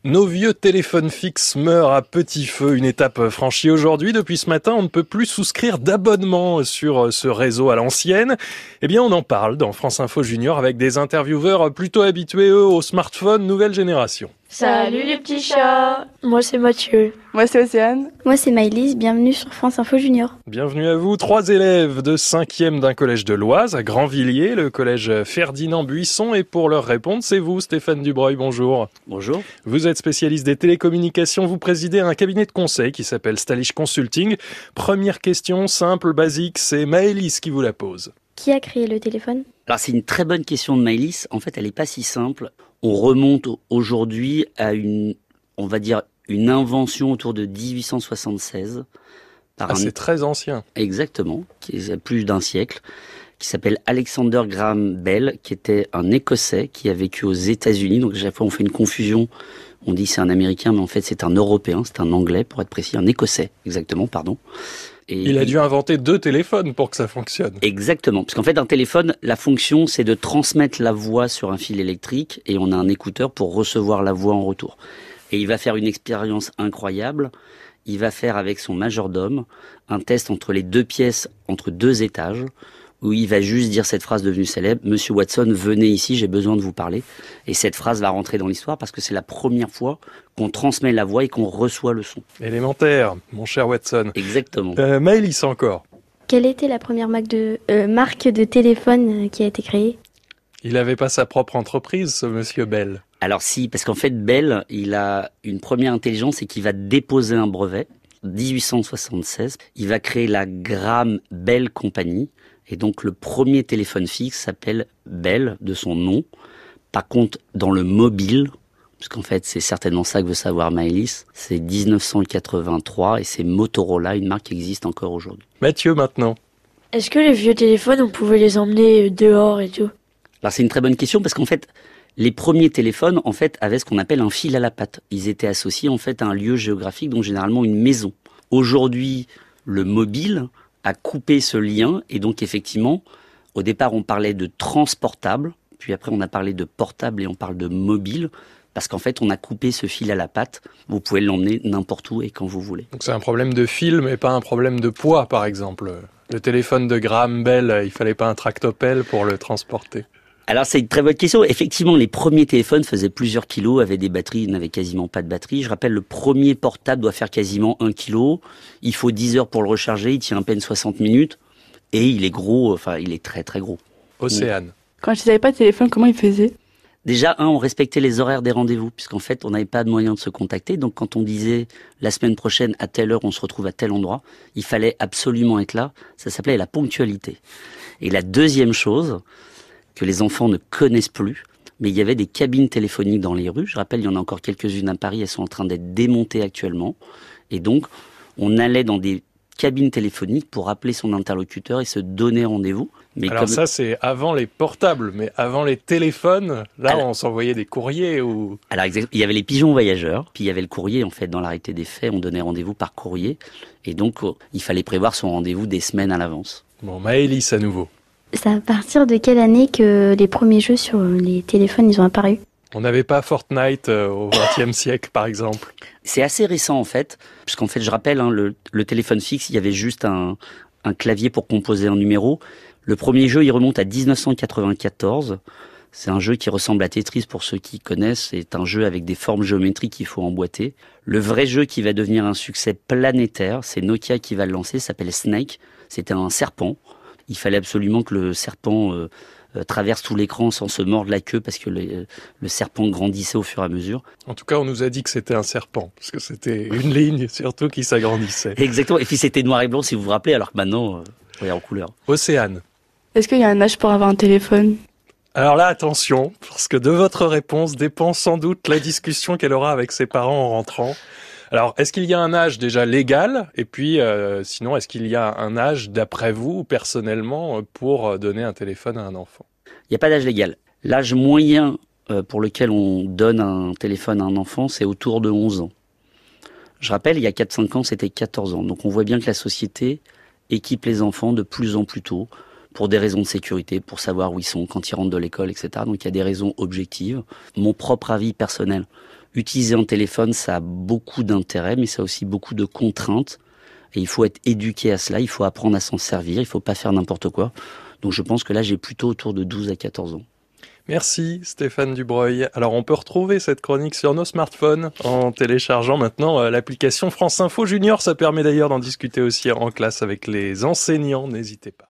Nos vieux téléphones fixes meurent à petit feu. Une étape franchie aujourd'hui. Depuis ce matin, on ne peut plus souscrire d'abonnement sur ce réseau à l'ancienne. Eh bien, on en parle dans France Info Junior avec des intervieweurs plutôt habitués, eux, aux smartphones nouvelle génération. Salut les petits chats. Moi c'est Mathieu. Moi c'est Océane. Moi c'est Maëlys, bienvenue sur France Info Junior. Bienvenue à vous, 3 élèves de 5e d'un collège de l'Oise à Grandvilliers, le collège Ferdinand Buisson. Et pour leur répondre, c'est vous, Stéphane Dubreuil, bonjour. Bonjour. Vous êtes spécialiste des télécommunications, vous présidez un cabinet de conseil qui s'appelle Stalish Consulting. Première question, simple, basique, c'est Maëlys qui vous la pose. Qui a créé le téléphone ? Alors c'est une très bonne question de Maëlys. En fait, elle n'est pas si simple. On remonte aujourd'hui à une invention autour de 1876. C'est très ancien. Exactement, qui est plus d'un siècle, qui s'appelle Alexander Graham Bell, qui était un Écossais qui a vécu aux États-Unis. Donc à chaque fois on fait une confusion, on dit c'est un Américain, mais en fait c'est un Européen, c'est un Anglais pour être précis, un Écossais, exactement, pardon. Et il a dû inventer 2 téléphones pour que ça fonctionne. Exactement, parce qu'en fait un téléphone, la fonction c'est de transmettre la voix sur un fil électrique et on a un écouteur pour recevoir la voix en retour. Et il va faire une expérience incroyable. Il va faire avec son majordome un test entre les 2 pièces, entre 2 étages, où il va juste dire cette phrase devenue célèbre, « Monsieur Watson, venez ici, j'ai besoin de vous parler ». Et cette phrase va rentrer dans l'histoire parce que c'est la première fois qu'on transmet la voix et qu'on reçoit le son. Élémentaire, mon cher Watson. Exactement. Maëlys encore. Quelle était la première marque de téléphone qui a été créée ? Il n'avait pas sa propre entreprise, ce monsieur Bell. Alors si, parce qu'en fait Bell, il a une première intelligence, c'est qu'il va déposer un brevet, 1876. Il va créer la Graham Bell Company. Et donc le premier téléphone fixe s'appelle Bell, de son nom. Par contre, dans le mobile, parce qu'en fait c'est certainement ça que veut savoir Maëlys, c'est 1983 et c'est Motorola, une marque qui existe encore aujourd'hui. Mathieu maintenant. Est-ce que les vieux téléphones, on pouvait les emmener dehors et tout ? Alors c'est une très bonne question parce qu'en fait, les premiers téléphones en fait avaient ce qu'on appelle un fil à la patte. Ils étaient associés en fait à un lieu géographique, donc généralement une maison. Aujourd'hui, le mobile a coupé ce lien et donc effectivement, au départ on parlait de transportable, puis après on a parlé de portable et on parle de mobile parce qu'en fait on a coupé ce fil à la patte. Vous pouvez l'emmener n'importe où et quand vous voulez. Donc c'est un problème de fil mais pas un problème de poids par exemple. Le téléphone de Graham Bell, il fallait pas un tractopelle pour le transporter. Alors c'est une très bonne question. Effectivement, les premiers téléphones faisaient plusieurs kilos, avaient des batteries, ils n'avaient quasiment pas de batterie. Je rappelle, le premier portable doit faire quasiment 1 kilo. Il faut 10 heures pour le recharger, il tient à peine 60 minutes. Et il est gros, enfin il est très très gros. Océane. Quand ils n'avaient pas de téléphone, comment ils faisaient ? Déjà, on respectait les horaires des rendez-vous, puisqu'en fait, on n'avait pas de moyen de se contacter. Donc quand on disait la semaine prochaine, à telle heure, on se retrouve à tel endroit, il fallait absolument être là. Ça s'appelait la ponctualité. Et la deuxième chose que les enfants ne connaissent plus, mais il y avait des cabines téléphoniques dans les rues. Je rappelle, il y en a encore quelques-unes à Paris, elles sont en train d'être démontées actuellement. Et donc, on allait dans des cabines téléphoniques pour appeler son interlocuteur et se donner rendez-vous. Mais alors ça, c'est avant les portables, mais avant les téléphones, là, on s'envoyait des courriers ou... Alors, il y avait les pigeons voyageurs, puis il y avait le courrier, en fait, dans l'arrêté des faits, on donnait rendez-vous par courrier. Et donc, il fallait prévoir son rendez-vous des semaines à l'avance. Bon, Maëlys à nouveau. C'est à partir de quelle année que les premiers jeux sur les téléphones ils ont apparu ? On n'avait pas Fortnite au XXe siècle, par exemple. C'est assez récent, en fait, puisqu'en fait, je rappelle, le téléphone fixe, il y avait juste un clavier pour composer un numéro. Le premier jeu, il remonte à 1994. C'est un jeu qui ressemble à Tetris pour ceux qui connaissent. C'est un jeu avec des formes géométriques qu'il faut emboîter. Le vrai jeu qui va devenir un succès planétaire, c'est Nokia qui va le lancer, ça s'appelle Snake. C'était un serpent. Il fallait absolument que le serpent traverse tout l'écran sans se mordre la queue parce que le serpent grandissait au fur et à mesure. En tout cas, on nous a dit que c'était un serpent, parce que c'était une ligne surtout qui s'agrandissait. Exactement, et puis c'était noir et blanc si vous vous rappelez, alors que maintenant, on est en couleur. Océane. Est-ce qu'il y a un âge pour avoir un téléphone ? Alors là, attention, parce que de votre réponse dépend sans doute la discussion qu'elle aura avec ses parents en rentrant. Alors, est-ce qu'il y a un âge déjà légal ? Et puis, sinon, est-ce qu'il y a un âge, d'après vous, personnellement, pour donner un téléphone à un enfant ? Il n'y a pas d'âge légal. L'âge moyen pour lequel on donne un téléphone à un enfant, c'est autour de 11 ans. Je rappelle, il y a 4-5 ans, c'était 14 ans. Donc on voit bien que la société équipe les enfants de plus en plus tôt pour des raisons de sécurité, pour savoir où ils sont quand ils rentrent de l'école, etc. Donc il y a des raisons objectives. Mon propre avis personnel, Utiliser un téléphone, ça a beaucoup d'intérêt, mais ça a aussi beaucoup de contraintes. Et il faut être éduqué à cela, il faut apprendre à s'en servir, il ne faut pas faire n'importe quoi. Donc je pense que là, j'ai plutôt autour de 12 à 14 ans. Merci Stéphane Dubreuil. Alors on peut retrouver cette chronique sur nos smartphones en téléchargeant maintenant l'application France Info Junior. Ça permet d'ailleurs d'en discuter aussi en classe avec les enseignants, n'hésitez pas.